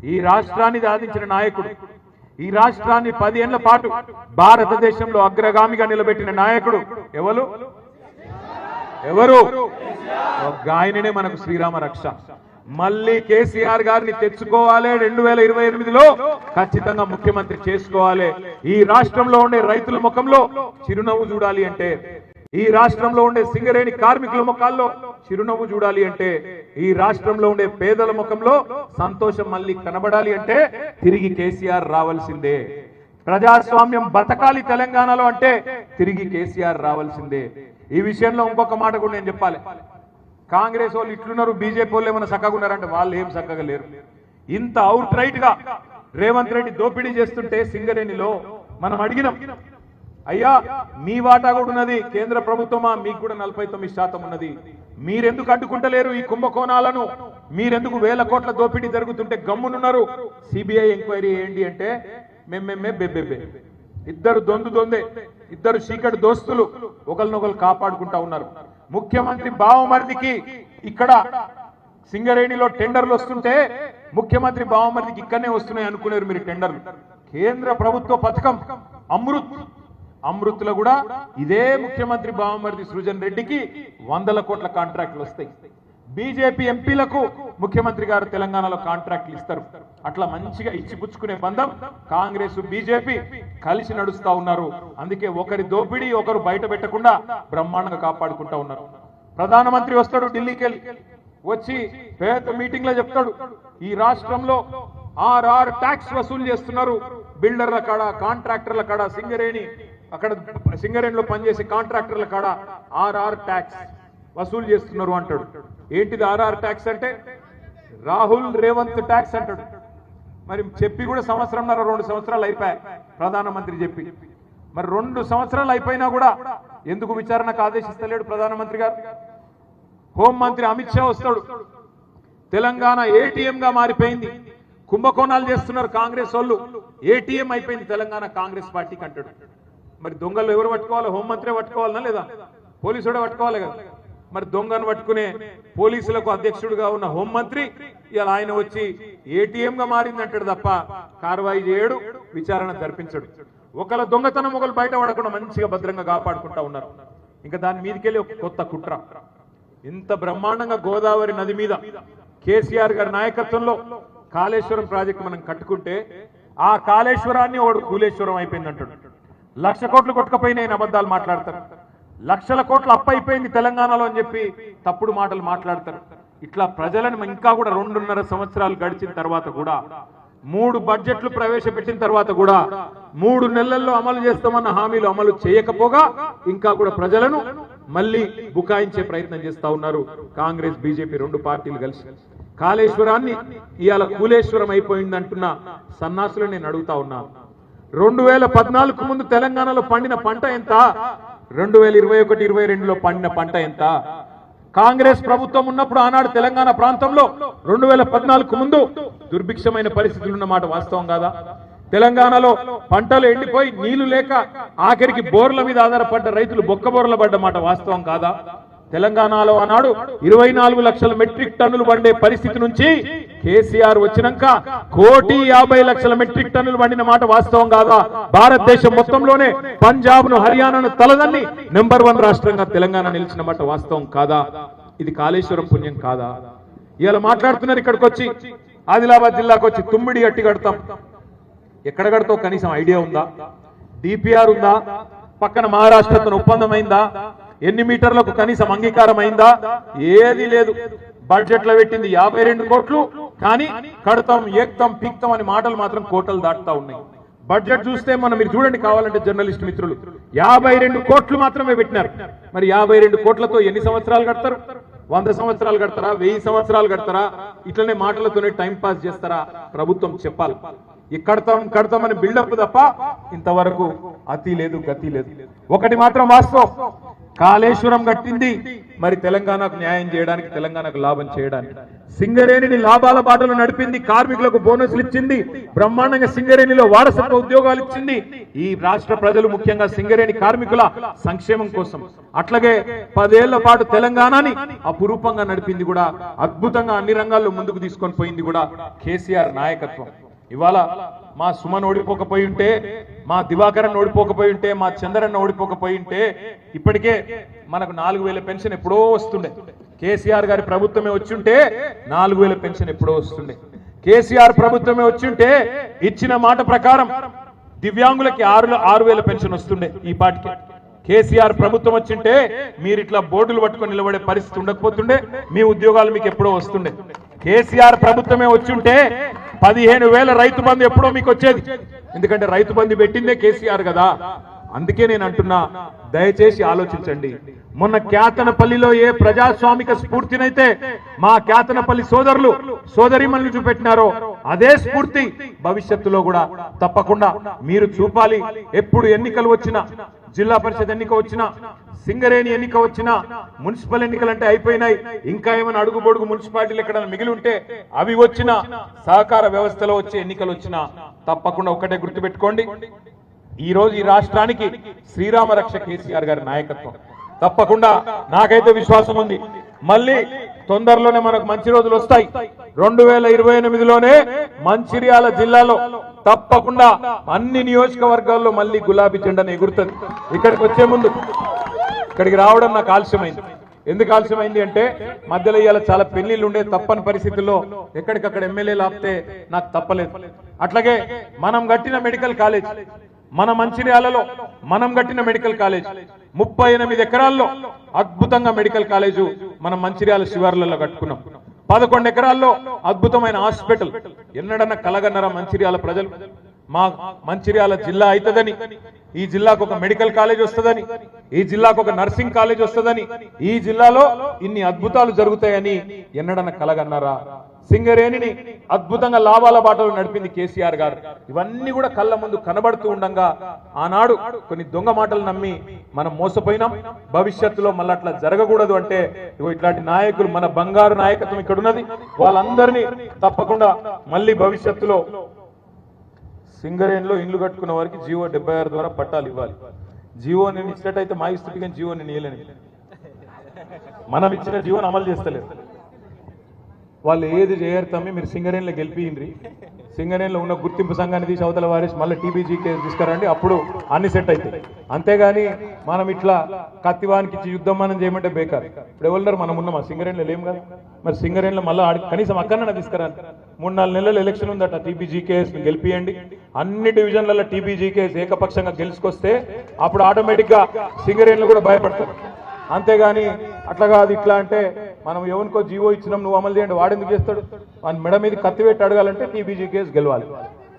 ఈ రాష్ట్రాన్ని సాధించిన నాయకుడు, ఈ రాష్ట్రాన్ని 10 ఏళ్ల పాటు భారతదేశంలో అగ్రగామిగా నిలబెట్టిన నాయకుడు ఎవరు? ఒక ఆయననే మనకు శ్రీరామ రక్ష. మళ్ళీ కేసీఆర్ గారిని తెచ్చుకోవాలి. 2028లో ఖచ్చితంగా ముఖ్యమంత్రి చేసుకోవాలి. ఈ రాష్ట్రంలో ఉండే రైతుల ముఖంలో చిరునవ్వు చూడాలి అంటే, ఈ రాష్ట్రంలో ఉండే సింగరేణి కార్మికుల ముఖాల్లో చిరునవ్వు చూడాలి అంటే, ఈ రాష్ట్రంలో ఉండే పేదల ముఖంలో సంతోషం మళ్ళీ కనబడాలి అంటే తిరిగి కేసీఆర్ రావాల్సిందే. ప్రజాస్వామ్యం బతకాలి తెలంగాణలో అంటే తిరిగి కేసీఆర్ రావాల్సిందే. ఈ విషయంలో ఇంకొక మాట కూడా నేను చెప్పాలి. కాంగ్రెస్ వాళ్ళు ఇట్లున్నారు, బీజేపీ వాళ్ళు ఏమైనా చక్కగా ఉన్నారంటే వాళ్ళు ఏం చక్కగా లేరు. ఇంత అవుట్ రైట్ గా రేవంత్ రెడ్డి దోపిడీ చేస్తుంటే సింగరేణిలో మనం అడిగినాం, అయ్యా మీ వాటా కూడా ఉన్నది, కేంద్ర ప్రభుత్వమా మీకు కూడా 49% ఉన్నది, మీరెందుకు అడ్డుకుంటలేరు ఈ కుంభకోణాలను? మీరెందుకు 1000 కోట్ల దోపిడీ జరుగుతుంటే గమ్మునున్నారు? సిబిఐ ఎంక్వైరీ ఏంటి అంటే మేమే బెబ్బెబ్బే, ఇద్దరు దొందే, ఇద్దరు చీకటి దోస్తులు ఒకరినొకరు కాపాడుకుంటా ఉన్నారు. ముఖ్యమంత్రి బావమరిదికి ఇక్కడ సింగరేణిలో టెండర్లు వస్తుంటే ముఖ్యమంత్రి బావమరిదికి ఇక్కడనే వస్తున్నాయి అనుకున్నారు మీరు టెండర్లు. కేంద్ర ప్రభుత్వ పథకం అమృత్లో కూడా ఇదే ముఖ్యమంత్రి బావమరిది సృజన్ రెడ్డికి 100 కోట్ల కాంట్రాక్టులు వస్తాయి. బీజేపీ ఎంపీలకు ముఖ్యమంత్రి గారు తెలంగాణలో కాంట్రాక్టులు ఇస్తారు. అట్లా మంచిగా ఇచ్చిపుచ్చుకునే బంధం కాంగ్రెస్ బీజేపీ కలిసి నడుస్తా ఉన్నారు. అందుకే ఒకరి దోపిడీ ఒకరు బయట పెట్టకుండా బ్రహ్మాండంగా కాపాడుకుంటా ఉన్నారు. ప్రధానమంత్రి వస్తాడు ఢిల్లీకి వెళ్ళి, వచ్చి పేద మీటింగ్ లో చెప్తాడు, ఈ రాష్ట్రంలో RR ట్యాక్స్ వసూలు చేస్తున్నారు, బిల్డర్ల కాడ, కాంట్రాక్టర్ల కాడ, సింగరేణిలో పనిచేసే కాంట్రాక్టర్ల కాడ RR ట్యాక్స్ వసూలు చేస్తున్నారు అంటాడు. ఏంటిది RR ట్యాక్స్ అంటే? రాహుల్ రేవంత్ ట్యాక్స్ అంటాడు. మరి చెప్పి కూడా 1.5-2 సంవత్సరాలు అయిపోయాయి ప్రధానమంత్రి చెప్పి. మరి 2 సంవత్సరాలు అయిపోయినా కూడా ఎందుకు విచారణకు ఆదేశిస్తలేడు ప్రధానమంత్రి గారు? హోంమంత్రి అమిత్ షా వస్తాడు, తెలంగాణ ATM గా మారిపోయింది, కుంభకోణాలు చేస్తున్నారు కాంగ్రెస్ వాళ్ళు, ATM అయిపోయింది తెలంగాణ కాంగ్రెస్ పార్టీకి అంటాడు. మరి దొంగలు ఎవరు పట్టుకోవాలి? హోంమంత్రి పట్టుకోవాలనా లేదా? పోలీసుడే పట్టుకోవాలి కదా. మరి దొంగను పట్టుకునే పోలీసులకు అధ్యక్షుడిగా ఉన్న హోంమంత్రి ఇలా ఆయన వచ్చి ATM గా మారిందంటాడు తప్ప కార్వాయి చేయడు, విచారణ జరిపించడు. ఒకళ్ళ దొంగతనం ఒకళ్ళు బయట పడకుండా మంచిగా భద్రంగా కాపాడుకుంటా ఉన్నారు. ఇంకా దాని మీదకెళ్ళి ఒక కొత్త కుట్ర. ఇంత బ్రహ్మాండంగా గోదావరి నది మీద కేసీఆర్ గారి నాయకత్వంలో కాళేశ్వరం ప్రాజెక్టు మనం కట్టుకుంటే ఆ కాళేశ్వరాన్ని ఒకడు కూలేశ్వరం అయిపోయిందంటాడు. 1,00,000 కోట్లు కొట్టుకపోయినాయి అబద్ధాలు మాట్లాడతారు. లక్షల కోట్ల అప్పు అయిపోయింది తెలంగాణలో అని చెప్పి తప్పుడు మాటలు మాట్లాడతారు. ఇట్లా ప్రజలను ఇంకా కూడా 2.5 సంవత్సరాలు గడిచిన తర్వాత కూడా 3 బడ్జెట్లు ప్రవేశపెట్టిన తర్వాత కూడా 3 నెలల్లో అమలు చేస్తామన్న హామీలు అమలు చేయకపోగా ఇంకా కూడా ప్రజలను మళ్ళీ బుకాయించే ప్రయత్నం చేస్తా ఉన్నారు కాంగ్రెస్ బీజేపీ 2 పార్టీలు కలిసి. కాళేశ్వరాన్ని ఇవాళ కూలేశ్వరం అయిపోయిందంటున్న సన్నాసులు నేను అడుగుతా ఉన్నా, 2014 ముందు తెలంగాణలో పండిన పంట ఎంత? 2021-22లో పండిన పంట ఎంత? కాంగ్రెస్ ప్రభుత్వం ఉన్నప్పుడు ఆనాడు తెలంగాణ ప్రాంతంలో 2014 ముందు దుర్భిక్షమైన పరిస్థితులు ఉన్నమాట వాస్తవం కాదా? తెలంగాణలో పంటలు ఎండిపోయి నీళ్లు లేక ఆఖరికి బోర్ల మీద ఆధారపడ్డ రైతులు బొక్కబోర్ల పడ్డ మాట వాస్తవం కాదా? తెలంగాణలో ఆనాడు 24 లక్షల మెట్రిక్ టన్నులు పండే పరిస్థితి నుంచి కేసీఆర్ వచ్చినాక 1,50,00,000 మెట్రిక్ టన్నులు పండిన మాట వాస్తవం కాదా? భారతదేశం మొత్తంలోనే పంజాబ్ ను, హర్యానాను తలదన్ని నెంబర్ 1 రాష్ట్రంగా తెలంగాణ నిలిచిన మాట వాస్తవం కాదా? ఇది కాళేశ్వరం పుణ్యం కాదా? ఇవాళ మాట్లాడుతున్నారు ఇక్కడికి వచ్చి ఆదిలాబాద్ జిల్లాకు వచ్చి తుమ్మిడి గట్టి కడతాం. ఎక్కడ కడతావు కనీసం ఐడియా ఉందా? DPR ఉందా? పక్కన మహారాష్ట్రతో ఒప్పందం అయిందా? ఎన్ని మీటర్లకు కనీసం అంగీకారం అయిందా? ఏది లేదు. బడ్జెట్ లో పెట్టింది 52 కోట్లు, కానీ కడతాం, ఏక్తాం, పీక్తాం అని మాటలు మాత్రం కోటలు దాటుతా ఉన్నాయి. బడ్జెట్ చూస్తే మీరు చూడండి కావాలంటే జర్నలిస్ట్ మిత్రులు, 52 కోట్లు మాత్రమే పెట్టినారు. మరి 52 కోట్లతో ఎన్ని సంవత్సరాలు కడతారు? 100 సంవత్సరాలు కడతారా? 1000 సంవత్సరాలు కడతారా? ఇట్లనే మాటలతోనే టైం పాస్ చేస్తారా? ప్రభుత్వం చెప్పాలి. కడతామని బిల్డప్ తప్ప ఇంతవరకు అతి లేదు, గతి లేదు. ఒకటి మాత్రం వాస్తవం, కాళేశ్వరం కట్టింది మరి తెలంగాణకు న్యాయం చేయడానికి, తెలంగాణకు లాభం చేయడానికి. సింగరేణిని లాభాల బాటలో నడిపింది, కార్మికులకు బోనస్లు ఇచ్చింది, బ్రహ్మాండంగా సింగరేణిలో వారసత్వ ఉద్యోగాలు ఇచ్చింది ఈ రాష్ట్ర ప్రజలు, ముఖ్యంగా సింగరేణి కార్మికుల సంక్షేమం కోసం. అట్లాగే 10 ఏళ్ల పాటు తెలంగాణని అపురూపంగా నడిపింది కూడా, అద్భుతంగా అన్ని రంగాల్లో ముందుకు తీసుకొని పోయింది కూడా కేసీఆర్ నాయకత్వం. ఇవాళ మా సుమన్ ఓడిపోకపోయి ఉంటే, మా దివాకరన్ ఓడిపోకపోయి ఉంటే, మా చంద్రన్న ఓడిపోకపోయి ఉంటే ఇప్పటికే మనకు 4000 పెన్షన్ ఎప్పుడో వస్తుండే. కేసీఆర్ గారి ప్రభుత్వమే వచ్చుంటే 4000 పెన్షన్ ఎప్పుడో వస్తుండే. కేసీఆర్ ప్రభుత్వమే వచ్చుంటే ఇచ్చిన మాట ప్రకారం దివ్యాంగులకి 6000 పెన్షన్ వస్తుండే ఈ పాటికి. కేసీఆర్ ప్రభుత్వం వచ్చింటే మీరు ఇట్లా బోర్డులు పట్టుకొని నిలబడే పరిస్థితి ఉండకపోతుండే, మీ ఉద్యోగాలు మీకు ఎప్పుడో వస్తుండే. కేసీఆర్ ప్రభుత్వమే వచ్చుంటే 15,000 రైతు బంధు ఎప్పుడో మీకు వచ్చేది. ఎందుకంటే రైతు బంధు పెట్టిందే కేసీఆర్ కదా. అందుకే నేను అంటున్నా, దయచేసి ఆలోచించండి. మొన్న క్యాతనపల్లిలో ఏ ప్రజాస్వామిక స్ఫూర్తినైతే మా క్యాతనపల్లి సోదరులు సోదరిమణులు చూపెట్టినారో అదే స్ఫూర్తి భవిష్యత్తులో కూడా తప్పకుండా మీరు చూపాలి. ఎప్పుడు ఎన్నికలు వచ్చినా, జిల్లా పరిషత్ ఎన్నిక వచ్చినా, సింగరేణి ఎన్నిక వచ్చినా, మున్సిపల్ ఎన్నికలు అంటే అయిపోయినాయి, ఇంకా ఏమైనా అడుగుబొడుగు మున్సిపాలిటీలు ఎక్కడ మిగిలి ఉంటే అవి వచ్చినా, సహకార వ్యవస్థలో వచ్చే ఎన్నికలు వచ్చినా తప్పకుండా ఒకటే గుర్తుపెట్టుకోండి, ఈ రోజు ఈ రాష్ట్రానికి శ్రీరామ రక్ష కేసీఆర్ గారి నాయకత్వం. తప్పకుండా నాకైతే విశ్వాసం ఉంది, మళ్ళీ తొందరలోనే మనకు మంచి రోజులు వస్తాయి. 2028లోనే మంచిర్యాల జిల్లాలో తప్పకుండా అన్ని నియోజకవర్గాల్లో మళ్ళీ గులాబీ జెండాను ఎగురుతుంది. ఇక్కడికి వచ్చే ముందు, ఇక్కడికి రావడం నాకు ఆలస్యమైంది. ఎందుకు ఆలస్యమైంది అంటే మధ్యలో ఇవాళ చాలా పెళ్లిళ్ళు ఉండే, తప్పని పరిస్థితుల్లో ఎక్కడికక్కడ ఎమ్మెల్యేలు ఆపితే నాకు తప్పలేదు. అట్లాగే మనం కట్టిన మెడికల్ కాలేజ్, మన మంచిర్యాలలో మనం కట్టిన మెడికల్ కాలేజ్ 38 ఎకరాల్లో అద్భుతంగా మెడికల్ కాలేజు మనం మంచిర్యాల శివార్లలో కట్టుకున్నాం. 11 ఎకరాల్లో అద్భుతమైన హాస్పిటల్. ఎన్నడన్నా కలగన్నరా మంచిర్యాల ప్రజలు? మా మంచిర్యాల జిల్లా అవుతుందని, ఈ జిల్లాకు ఒక మెడికల్ కాలేజ్ వస్తుందని, ఈ జిల్లాకు ఒక నర్సింగ్ కాలేజ్ వస్తుందని, ఈ జిల్లాలో ఇన్ని అద్భుతాలు జరుగుతాయని ఎన్నడన్నా కలగన్నారా? సింగరేణిని అద్భుతంగా లాభాల బాటలో నడిపింది కేసీఆర్ గారు. ఇవన్నీ కూడా కళ్ళ ముందు కనబడుతూ ఉండగా ఆనాడు కొన్ని దొంగ మాటలు నమ్మి మనం మోసపోయినాం. భవిష్యత్తులో మళ్ళీ అట్లా జరగకూడదు అంటే ఇట్లాంటి నాయకులు, మన బంగారు నాయకత్వం ఇక్కడ ఉన్నది, వాళ్ళందరినీ తప్పకుండా మళ్ళీ భవిష్యత్తులో సింగరేణిలో ఇండ్లు కట్టుకున్న వారికి జీవో 76 ద్వారా పట్టాలు ఇవ్వాలి. జీవో నేను ఇచ్చినట్టయితే మా ఇస్తుగా జీవో నేను ఇవ్వలేను. మనం ఇచ్చిన జీవోని అమలు చేస్తలేదు. వాళ్ళు ఏది చేయరు తమ్మి, మీరు సింగరేణిలో గెలిపియండి, సింగరేణిలో ఉన్న గుర్తింపు సంఘాన్ని తీసి అవతల వారేసి మళ్ళీ టీబీజీకే తీసుకురండి, అప్పుడు అన్ని సెట్ అవుతాయి. అంతేగాని మనం ఇట్లా కత్తివానికి ఇచ్చి యుద్ధం మనం చేయమంటే బేకార్. ఇప్పుడు ఎవరున్నారు? మనం ఉన్నామా సింగరేణిలో? లేం కదా. మరి సింగరేణిలో మళ్ళీ కనీసం అక్కడనే తీసుకురాలి. 3-4 నెలల ఎలక్షన్ ఉందట, టీబీజీకేఎస్ గెలిపియండి. అన్ని డివిజన్లలో టీబీజీకేఎస్ ఏకపక్షంగా గెలుచుకొస్తే అప్పుడు ఆటోమేటిక్గా సింగరేణిలో కూడా భయపడతారు. అంతేగాని అట్లా కాదు ఇట్లా అంటే మనం ఎవరికో జీవో ఇచ్చినాం నువ్వు అమలు చేయండి, వాడెందుకు చేస్తాడు? వాని మెడ మీద కత్తి పెట్టి అడగాలంటే టీబీజీ కేసు గెలవాలి.